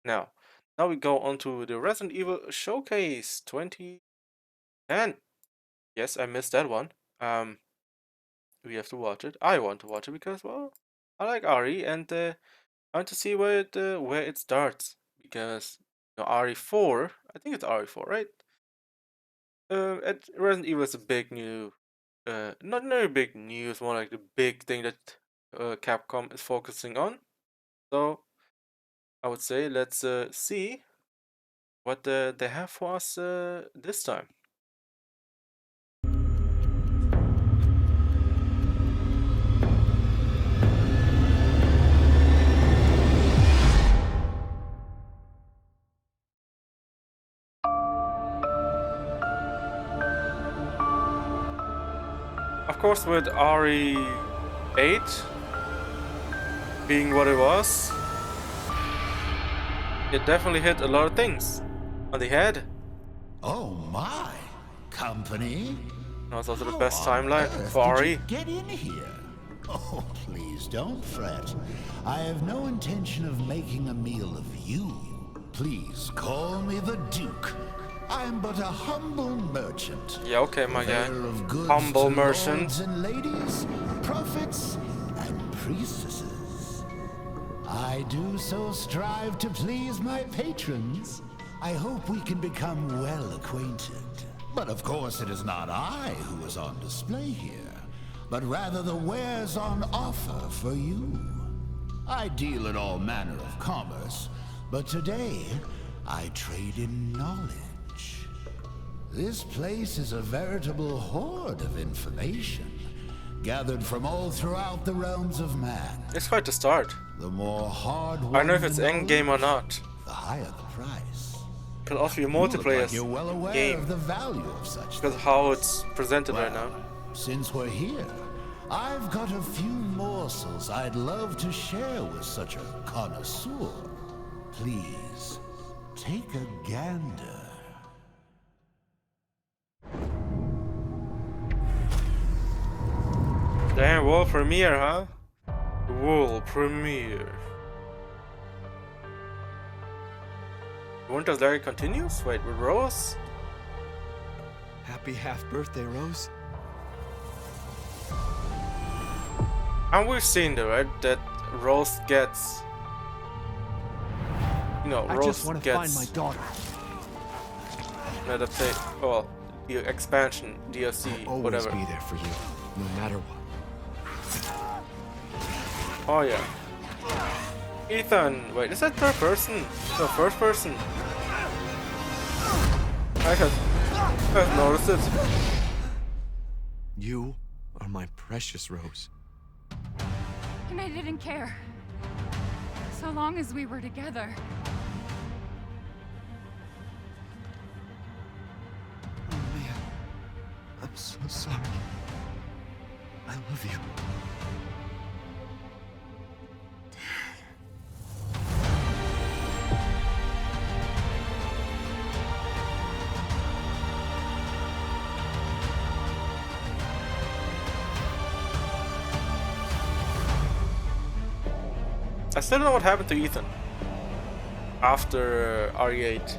Now we go on to the Resident Evil Showcase 2010. Yes, I missed that one. We have to watch it. I want to watch it because, well, I like Ari, and I want to see where it starts because RE4. I think it's RE4, right? Resident Evil is a big new, not very big news, more like the big thing that Capcom is focusing on. So I would say let's see what they have for us this time. Of course, with RE8 being what it was, it definitely hit a lot of things on the head. Oh my, company? That's also the How best on timeline earth for did RE. you get in here? Oh, please don't fret. I have no intention of making a meal of you. Please call me the Duke. I'm but a humble merchant. Yeah, okay, my guy. Purveyor of goods Humble to merchant. lords and ladies, prophets and priestesses. I do so strive to please my patrons. I hope we can become well acquainted. But of course it is not I who is on display here, but rather the wares on offer for you. I deal in all manner of commerce, but today I trade in knowledge. This place is a veritable hoard of information, gathered from all throughout the realms of man. It's quite the start. The more hard I don't know if it's endgame or not. the higher the price. Could also be a You look like multiplayer you're well aware game of the value of such because things. of how it's presented right now. Since we're here, I've got a few morsels I'd love to share with such a connoisseur. Please, take a gander. Damn, world premiere, huh? World premiere. Winter's Diary continues? Wait, with Rose? Happy half-birthday, Rose. And we've seen that, right? That Rose gets... You know, I Rose just want to find gets... my daughter. Well, the expansion, DLC, I'll always whatever. be there for you, no matter what. Oh yeah. Ethan! Wait, is that third person? No, first person. I have noticed it. You are my precious Rose. And I didn't care. So long as we were together. Oh man, I'm so sorry. I love you. I still don't know what happened to Ethan after RE8.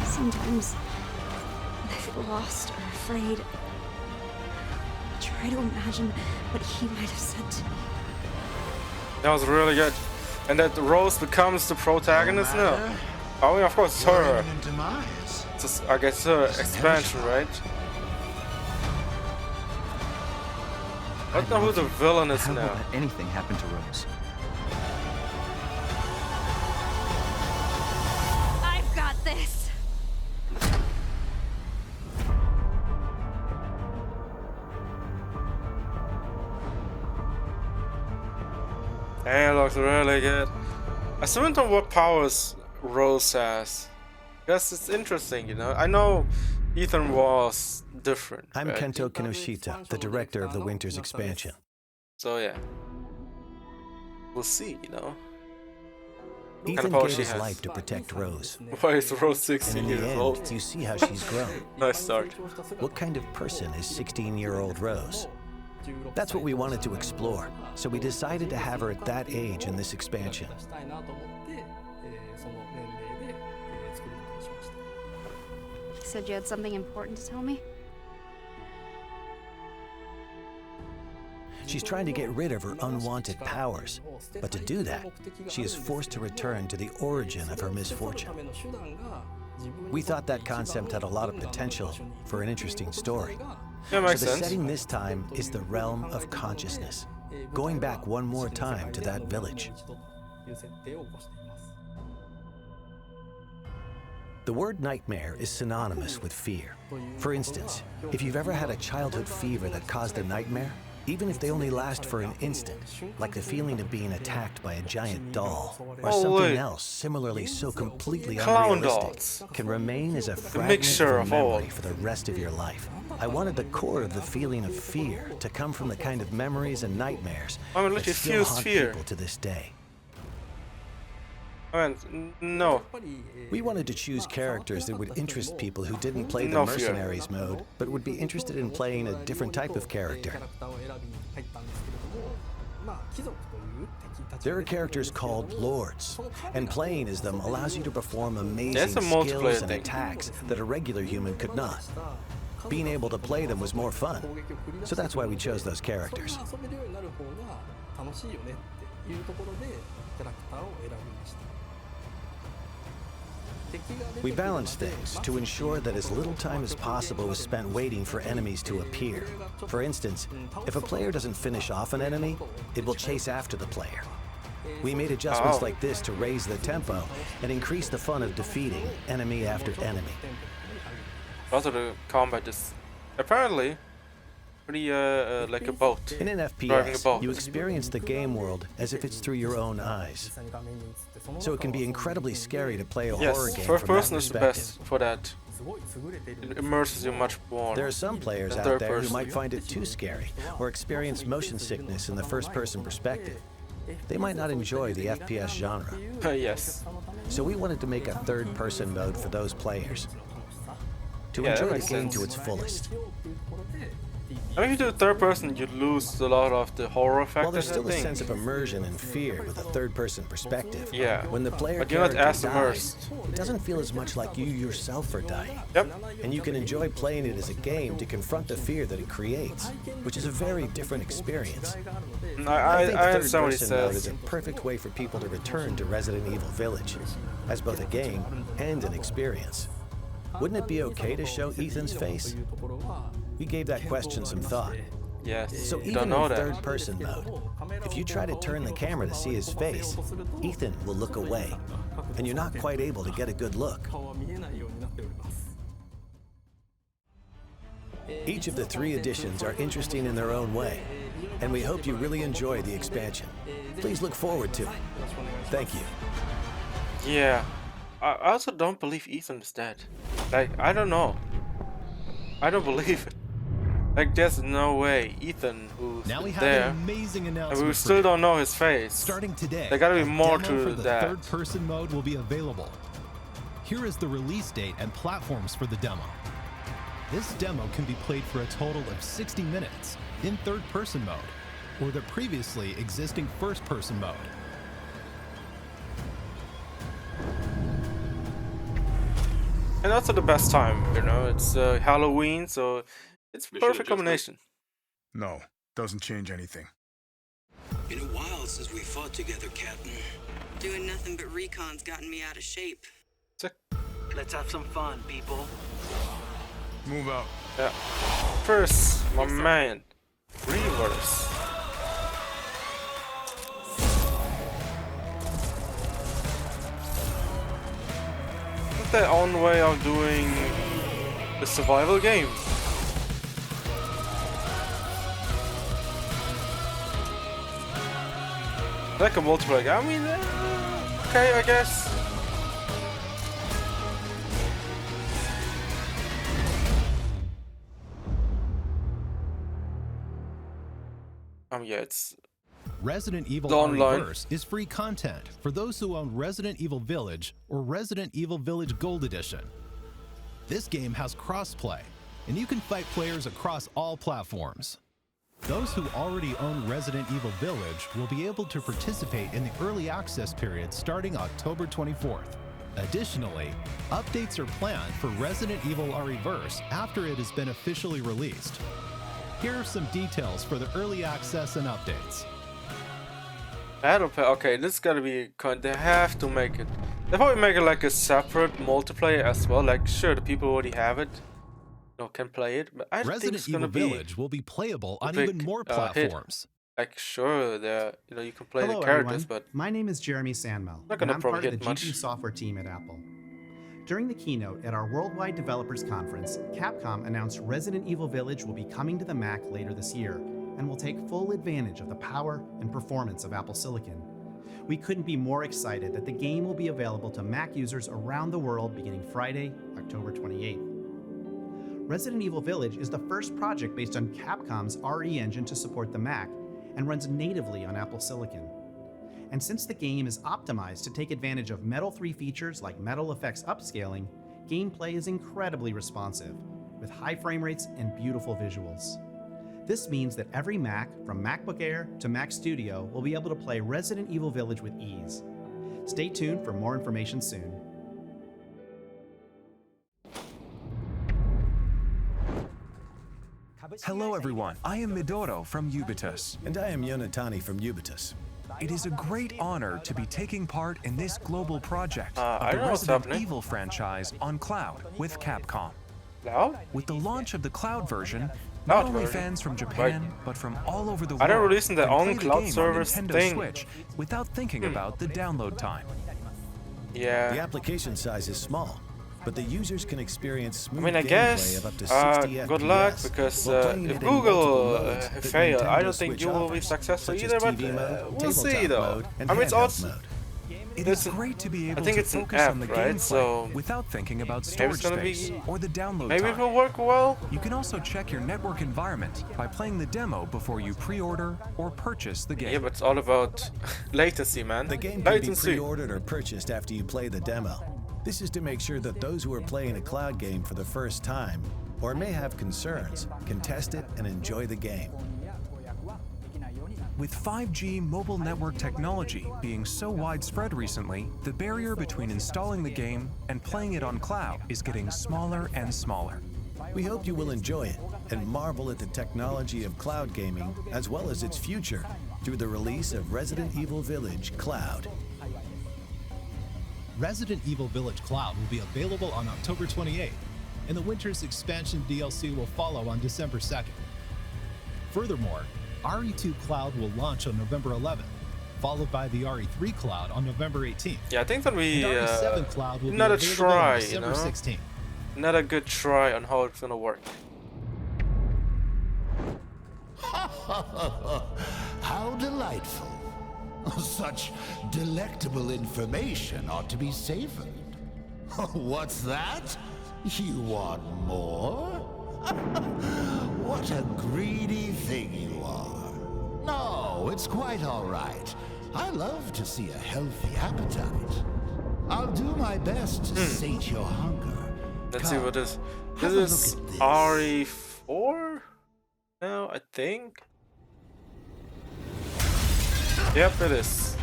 Sometimes, when I feel lost or afraid, I try to imagine what he might have said to me. That was really good. And that Rose becomes the protagonist now. Oh yeah, of course, it's her. It's just, I guess her expansion, right? I don't know who the villain is How now. will let anything happen to Rose? I've got this! Hey, it looks really good. I still don't know what powers Rose has. Because it's interesting, you know. I know Ethan was different. I'm right? Kento Kinoshita, the director of the Winter's expansion. So yeah. We'll see, you know. Ethan power gave she his has? life to protect Rose. Why is Rose And 16 in years the old? end, you see how she's grown. Nice start. What kind of person is 16-year-old Rose? That's what we wanted to explore, so we decided to have her at that age in this expansion. You said you had something important to tell me? She's trying to get rid of her unwanted powers, but to do that, she is forced to return to the origin of her misfortune. We thought that concept had a lot of potential for an interesting story. Yeah, So makes the sense. setting this time is the realm of consciousness, going back one more time to that village. The word nightmare is synonymous with fear. For instance, if you've ever had a childhood fever that caused a nightmare, even if they only last for an instant, like the feeling of being attacked by a giant doll, or Oh, something wait. else similarly so completely Clown unrealistic, dolls. can remain as a fragment mixture of a of all. memory for the rest of your life. I wanted the core of the feeling of fear to come from the kind of memories and nightmares I mean, that literally still feels haunt fear. people to this day. I mean, no. We wanted to choose characters that would interest people who didn't play the No fear. mercenaries mode, but would be interested in playing a different type of character. There are characters called lords, and playing as them allows you to perform amazing That's a multiplayer skills and thing. attacks that a regular human could not. Being able to play them was more fun, so that's why we chose those characters. We balanced things to ensure that as little time as possible was spent waiting for enemies to appear. For instance, if a player doesn't finish off an enemy, it will chase after the player. We made adjustments Oh. like this to raise the tempo and increase the fun of defeating enemy after enemy. Also, the combat is apparently pretty like a boat. In an Driving a FPS, boat. you experience the game world as if it's through your own eyes. So it can be incredibly scary to play a horror Yes, game first from that person is the perspective. best for that. It immerses you much more. There are some players than out third there who person. might find it too scary or experience motion sickness in the first-person perspective. They might not enjoy the FPS genre. Yes. So we wanted to make a third-person mode for those players to Yeah, that enjoy the makes game sense. to its fullest. I mean, if you do third person, you lose a lot of the horror factor. While there's still I a think. sense of immersion and fear with a third-person perspective, Yeah. when the player But you're not character as dies, immersed. it doesn't feel as much like you yourself are dying. Yep. And you can enjoy playing it as a game to confront the fear that it creates, which is a very different experience. I think understand what he third-person mode is says. a perfect way for people to return to Resident Evil Village, as both a game and an experience. Wouldn't it be okay to show Ethan's face? We gave that question some thought. Yes. So You even don't know in that. third-person mode, if you try to turn the camera to see his face, Ethan will look away, and you're not quite able to get a good look. Each of the 3 editions are interesting in their own way, and we hope you really enjoy the expansion. Please look forward to it. Thank you. Yeah. I also don't believe Ethan is dead. Like, I don't know. I don't believe it. Like, there's no way Ethan, who's Now we have there, an amazing and announcement. we for still you. don't know his face. Starting today, There gotta be a more demo to for the that. third-person mode will be available. Here is the release date and platforms for the demo. This demo can be played for a total of 60 minutes in third-person mode, or the previously existing first-person mode. And also the best time, you know, it's Halloween, so it's perfect combination. No, doesn't change anything. Been a while since we fought together, Captain. Doing nothing but recon's gotten me out of shape. Let's have some fun, people. Move out. Yeah. First, my man, reverse. What's their own way of doing the survival game? Like a multiplayer. I mean, okay, I guess. Yeah, it's Resident Evil The online. Reverse is free content for those who own Resident Evil Village or Resident Evil Village Gold Edition. This game has crossplay, and you can fight players across all platforms. Those who already own Resident Evil Village will be able to participate in the early access period starting October 24th. Additionally, updates are planned for Resident Evil Reverse after it has been officially released. Here are some details for the early access and updates. Battle Pass. Okay, this is gotta be. They have to make it. They probably make it like a separate multiplayer as well. Like, sure, the people who already have it, can play it. But I think it's gonna Resident Evil Village will be playable on even more platforms. Like, sure, you can play Hello, the characters, everyone. but My name is Jeremy Sandmel, not and gonna I'm probably part of hit the much. GP software team at Apple. During the keynote at our Worldwide Developers Conference, Capcom announced Resident Evil Village will be coming to the Mac later this year and will take full advantage of the power and performance of Apple Silicon. We couldn't be more excited that the game will be available to Mac users around the world beginning Friday, October 28th. Resident Evil Village is the first project based on Capcom's RE engine to support the Mac and runs natively on Apple Silicon. And since the game is optimized to take advantage of Metal 3 features like Metal Effects upscaling, gameplay is incredibly responsive, with high frame rates and beautiful visuals. This means that every Mac, from MacBook Air to Mac Studio, will be able to play Resident Evil Village with ease. Stay tuned for more information soon. Hello everyone, I am Midoro from Ubitus. And I am Yonatani from Ubitus. It is a great honor to be taking part in this global project I of the know what's Resident happening. Evil franchise on cloud with Capcom. Cloud? With the launch of the cloud version, Cloud not only version? fans from Japan, but from all over the Are they world releasing their can own play the cloud game on service Nintendo thing? Switch without thinking about the download time. Yeah. The application size is small, but the users can experience I smooth mean, I gameplay guess, of up to 60 FPS. good luck, because while playing if it in multiple Google modes that fail, I Nintendo don't think Switch you will be offers, successful such as either, but TV mode, we'll see tabletop though. mode, and I mean, it's handheld also, mode. It is great to be able think to it's an focus app, on the right? gameplay So without thinking about maybe it's storage gonna space be- or the download maybe time. it will work well. You can also check your network environment by playing the demo before you pre-order or purchase the game. Yeah, but it's all about latency, man. The game can be Latency. pre-ordered or purchased after you play the demo. This is to make sure that those who are playing a cloud game for the first time, or may have concerns, can test it and enjoy the game. With 5G mobile network technology being so widespread recently, the barrier between installing the game and playing it on cloud is getting smaller and smaller. We hope you will enjoy it and marvel at the technology of cloud gaming as well as its future through the release of Resident Evil Village Cloud. Resident Evil Village Cloud will be available on October 28th, and the Winter's Expansion DLC will follow on December 2nd. Furthermore, RE2 Cloud will launch on November 11th, followed by the RE3 Cloud on November 18th. Yeah, I think that we And RE7 Cloud will another be available try, on December 16th. Another good try on how it's gonna work. How delightful. Such delectable information ought to be savored. What's that? You want more? What a greedy thing you are. No, it's quite all right. I love to see a healthy appetite. I'll do my best to sate your hunger. Let's see what this. This have a is look at this. RE4 now, I think. Yep, it is.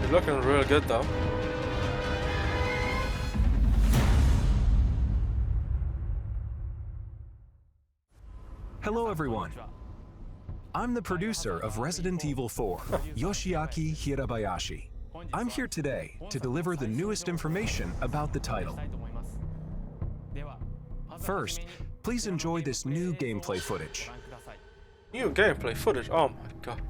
It's looking real good though. Hello everyone. I'm the producer of Resident Evil 4, Yoshiaki Hirabayashi. I'm here today to deliver the newest information about the title. First, please enjoy this new gameplay footage. New gameplay footage. Oh my god.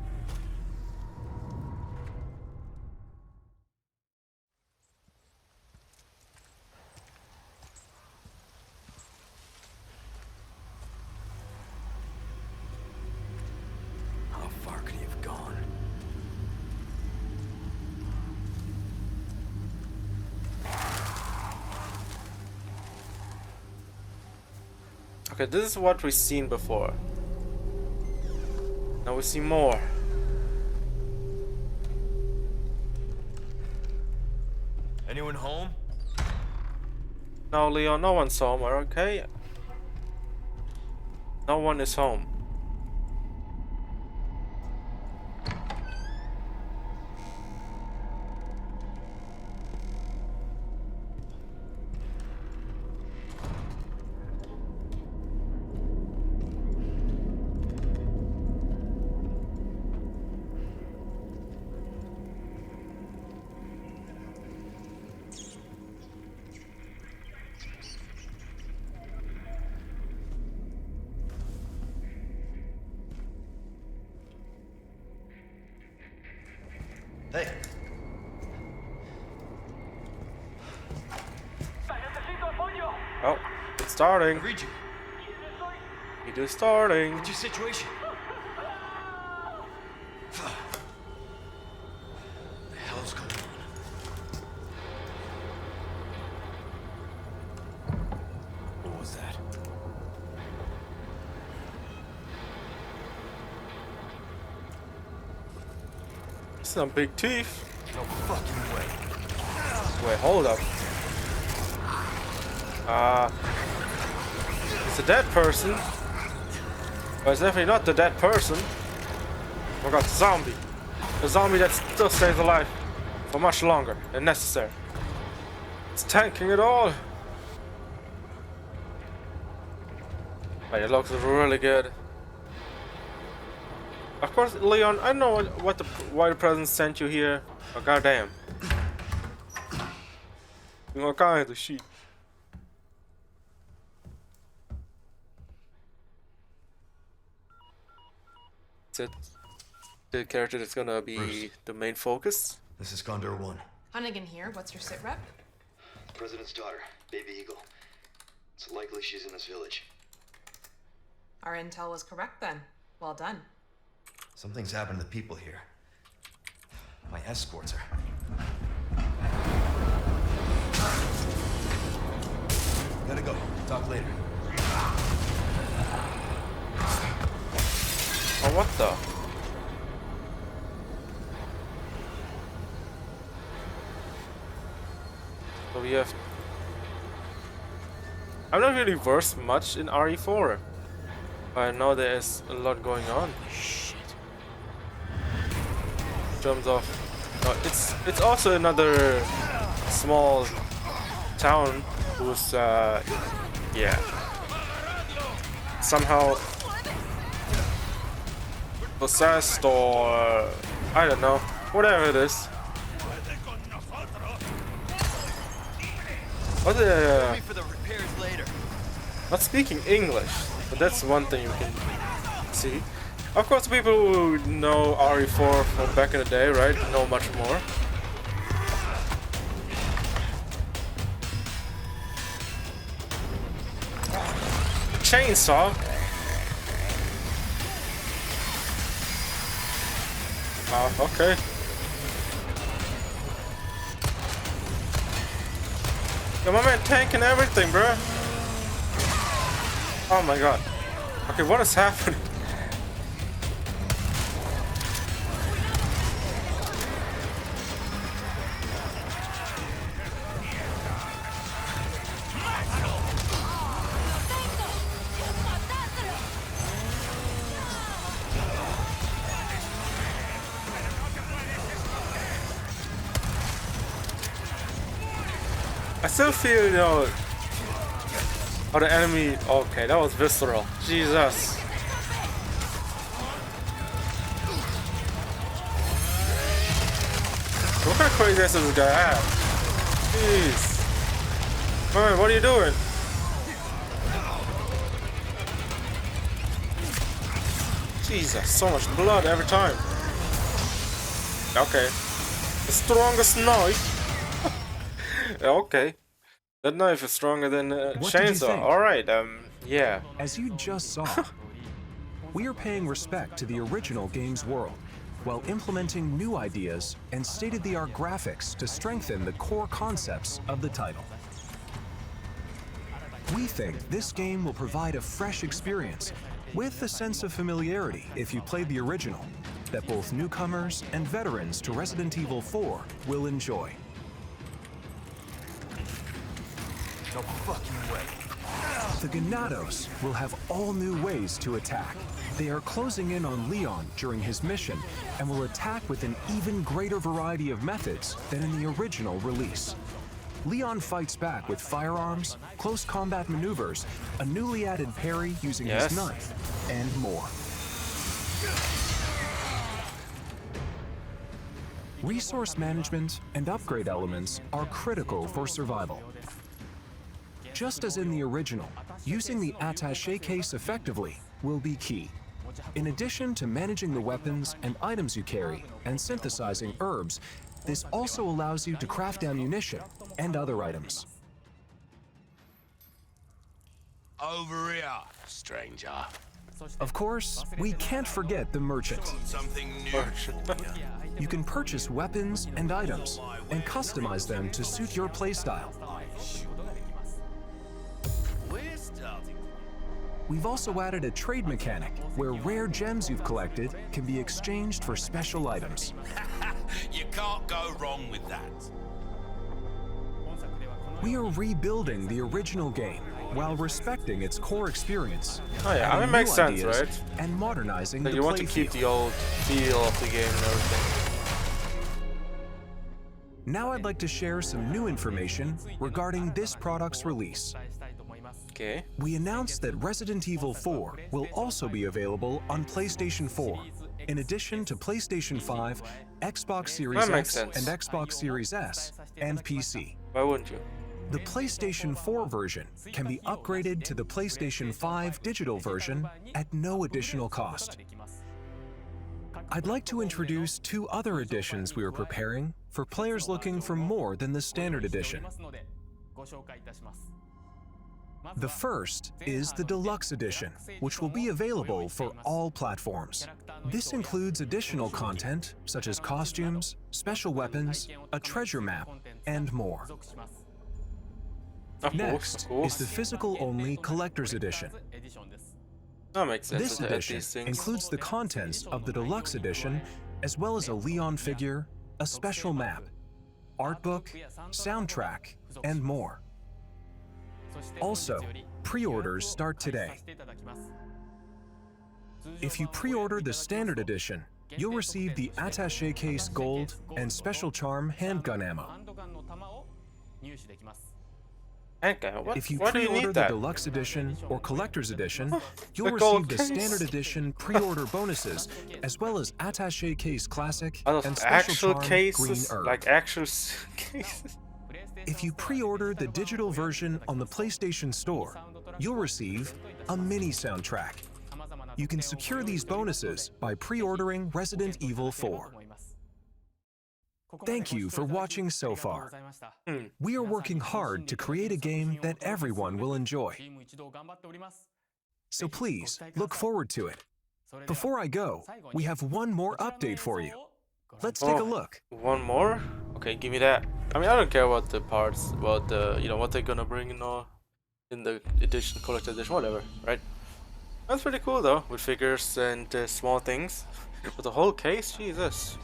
How far could he have gone? Okay, this is what we've seen before. Now we see more. Anyone home? No, Leon, no one's home, okay? No one is home. Hey. Oh, it's starting. I read you. It is starting. What's your situation? The hell's going on? What was that? Some big teeth. No fucking way. Wait, hold up. It's a dead person. But it's definitely not the dead person. Oh god, zombie. A zombie that still stays alive for much longer than necessary. It's tanking it all. But it looks really good. Of course, Leon, I know why the president sent you here. Oh goddamn. You all kinds of shit. Is it the character that's gonna be Bruce. the main focus? This is Condor 1. Hunnigan here. What's your sit rep? President's daughter, Baby Eagle. It's likely she's in this village. Our intel was correct then. Well done. Something's happened to the people here. My escorts are... Gotta go. Talk later. Oh, what the? So we have... I'm not really versed much in RE4. But I know there's a lot going on. Shit. In terms of... it's also another small town who's, yeah. Somehow possessed or I don't know, whatever it is. But not speaking English, but that's one thing you can see. Of course, people who know RE4 from back in the day, right, know much more. Chainsaw. Okay. Yo, my man tanking everything, bro. Oh my god. Okay, what is happening? I still feel, you know, how the enemy... Okay, that was visceral. Jesus. What kind of crazy ass does this guy have? Jeez. Man, what are you doing? Jesus, so much blood every time. Okay. The strongest knife. Okay. That knife is stronger than chainsaw. Alright, yeah. As you just saw, we are paying respect to the original game's world, while implementing new ideas and state-of-the-art graphics to strengthen the core concepts of the title. We think this game will provide a fresh experience with a sense of familiarity if you played the original that both newcomers and veterans to Resident Evil 4 will enjoy. No fucking way. The Ganados will have all new ways to attack. They are closing in on Leon during his mission and will attack with an even greater variety of methods than in the original release. Leon fights back with firearms, close combat maneuvers, a newly added parry using his knife, and more. Resource management and upgrade elements are critical for survival. Just as in the original, using the attaché case effectively will be key. In addition to managing the weapons and items you carry and synthesizing herbs, this also allows you to craft ammunition and other items. Over here, stranger. Of course, we can't forget the merchant. Something new. You can purchase weapons and items and customize them to suit your playstyle. We've also added a trade mechanic where rare gems you've collected can be exchanged for special items. You can't go wrong with that. We are rebuilding the original game while respecting its core experience. Oh yeah, I mean, it makes sense, right? And modernizing like the you want to keep the old feel of the game and everything. Now I'd like to share some new information regarding this product's release. Okay. We announced that Resident Evil 4 will also be available on PlayStation 4, in addition to PlayStation 5, Xbox Series X and Xbox Series S, and PC. Why wouldn't you? The PlayStation 4 version can be upgraded to the PlayStation 5 digital version at no additional cost. I'd like to introduce two other editions we are preparing for players looking for more than the standard edition. The first is the Deluxe Edition, which will be available for all platforms. This includes additional content such as costumes, special weapons, a treasure map, and more. Next is the physical-only Collector's Edition. That makes sense. This edition includes the contents of the Deluxe Edition, as well as a Leon figure, a special map, art book, soundtrack, and more. Also, pre-orders start today. If you pre-order the Standard Edition, you'll receive the Attaché Case Gold and Special Charm handgun ammo. If you pre-order the Deluxe Edition or Collector's Edition, you'll receive the Standard Edition pre-order bonuses, as well as Attaché Case Classic and Special Charm Green Herb. Like actual cases? If you pre-order the digital version on the PlayStation Store, you'll receive a mini soundtrack. You can secure these bonuses by pre-ordering Resident Evil 4. Thank you for watching so far. We are working hard to create a game that everyone will enjoy. So please, look forward to it. Before I go, we have one more update for you. Let's take a look. One more? Okay, give me that. I mean, I don't care about the parts, about the, you know, what they're gonna bring in the edition, collector edition, whatever, right? That's pretty cool though, with figures and small things. But the whole case, Jesus.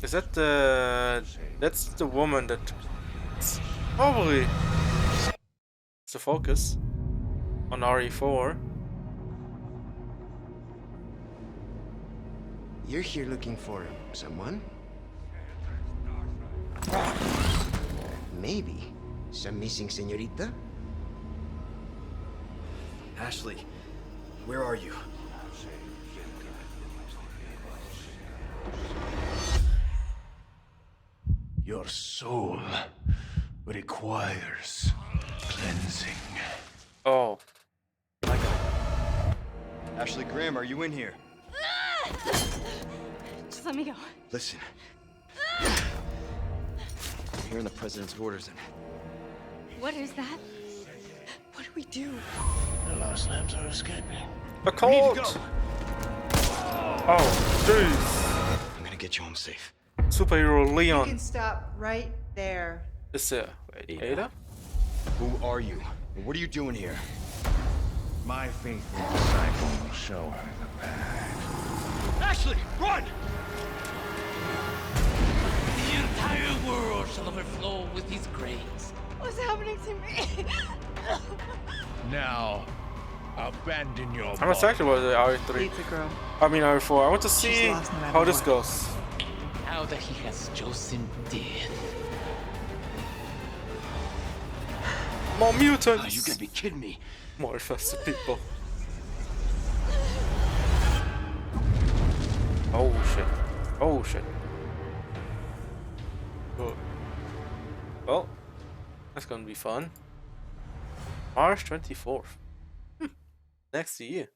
Is that that's the woman that probably it's the focus on RE4. You're here looking for someone? Maybe some missing señorita? Ashley, where are you? Your soul requires cleansing. Oh. Ashley Graham, are you in here? Just let me go. Listen. I'm hearing the president's orders and... What is that? What do we do? The lost lambs are escaping. A cult! Oh, jeez. I'm gonna get you home safe. Superhero You Leon. can stop right there. Is Ada? Who are you? And what are you doing here? My faithful disciple will show her the path. Ashley, run! The entire world shall overflow with his grace. What's happening to me? Now, abandon your I'm excited about the RE3. Leave the girl. I mean RE4. I want to She's see lost no matter how this what. goes. Now that he has chosen death. More mutants! Oh, you gotta be kidding me. More infested people. Oh shit. Oh shit. Oh. Well, that's gonna be fun. March 24th. Next year.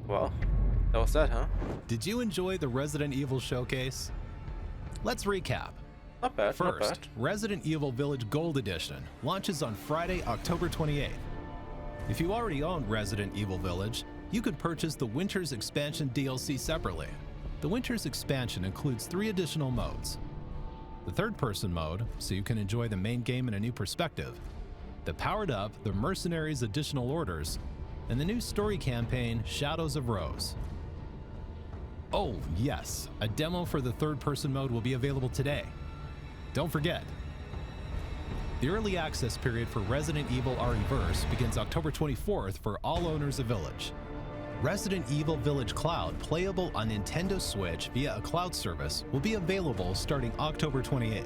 Well, that was that, huh? Did you enjoy the Resident Evil showcase? Let's recap. Not bad, First, not bad. Resident Evil Village Gold Edition launches on Friday, October 28th. If you already own Resident Evil Village, you could purchase the Winter's Expansion DLC separately. The Winter's Expansion includes 3 additional modes. The third-person mode, so you can enjoy the main game in a new perspective. The powered-up The Mercenaries Additional Orders, and the new story campaign, Shadows of Rose. Oh, yes, a demo for the third-person mode will be available today. Don't forget, the early access period for Resident Evil RE-Verse begins October 24th for all owners of Village. Resident Evil Village Cloud, playable on Nintendo Switch via a cloud service, will be available starting October 28th.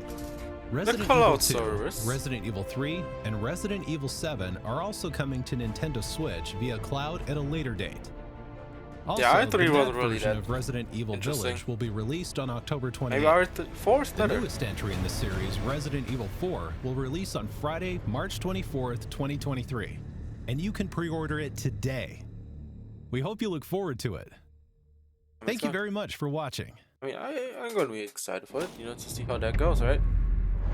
Resident Evil cloud 2, service? Resident Evil 3, and Resident Evil 7 are also coming to Nintendo Switch via cloud at a later date. Also, Yeah, the RE3 NAT wasn't really version that of Resident Evil interesting. Village will be released on October 28th. Maybe RE4 is The better. newest entry in the series, Resident Evil 4, will release on Friday, March 24th, 2023, and you can pre-order it today. We hope you look forward to it. Thank you very much for watching. I mean, I'm gonna be excited for it, you know, to see how that goes, right?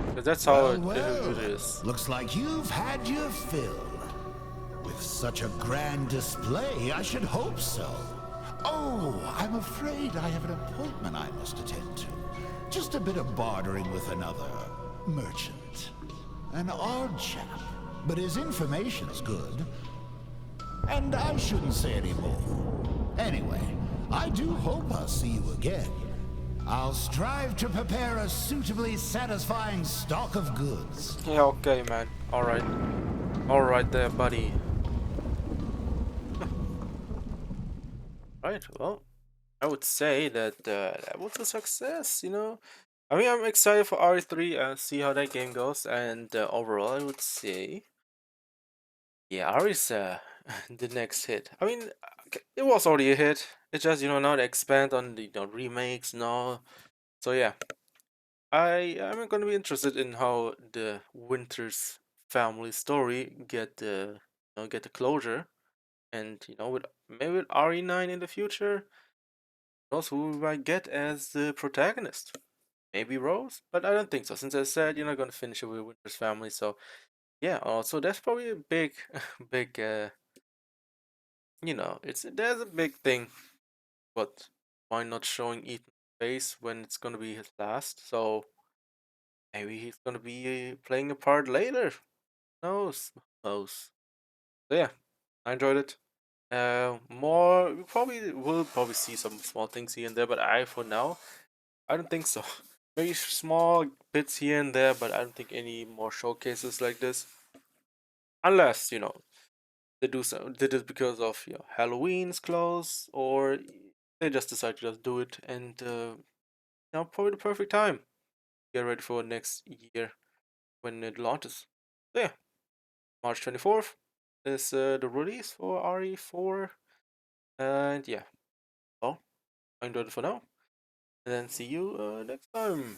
Because that's how it is. Looks like you've had your fill. With such a grand display, I should hope so. Oh, I'm afraid I have an appointment I must attend to. Just a bit of bartering with another merchant. An odd chap, but his information's good. And I shouldn't say any more. Anyway, I do hope I'll see you again. I'll strive to prepare a suitably satisfying stock of goods. Yeah, okay, man. Alright. Alright there, buddy. Right, well, I would say that that was a success, you know? I mean, I'm excited for RE3 and see how that game goes, and overall, I would say, yeah, RE's the next hit. I mean, it was already a hit. It's just, you know, now they expand on the remakes and all. So yeah, I'm gonna be interested in how the Winters family story get the get the closure, and you know, with maybe with RE9 in the future, also who we might get as the protagonist. Maybe Rose, but I don't think so. Since I said you're not gonna finish it with Winter's family, so yeah. Also, that's probably a big, big. You know, there's a big thing, but why not showing Ethan's face when it's gonna be his last? So maybe he's gonna be playing a part later. Who knows? Who knows? So yeah, I enjoyed it. More we probably will probably see some small things here and there, but for now I don't think so. Maybe small bits here and there, but I don't think any more showcases like this. Unless, you know, they did it because of Halloween's close, or they just decide to just do it, and now probably the perfect time. Get ready for next year when it launches. So yeah, March 24th is the release for RE4, and yeah, well, I enjoyed it for now, and then see you next time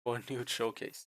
for a new showcase.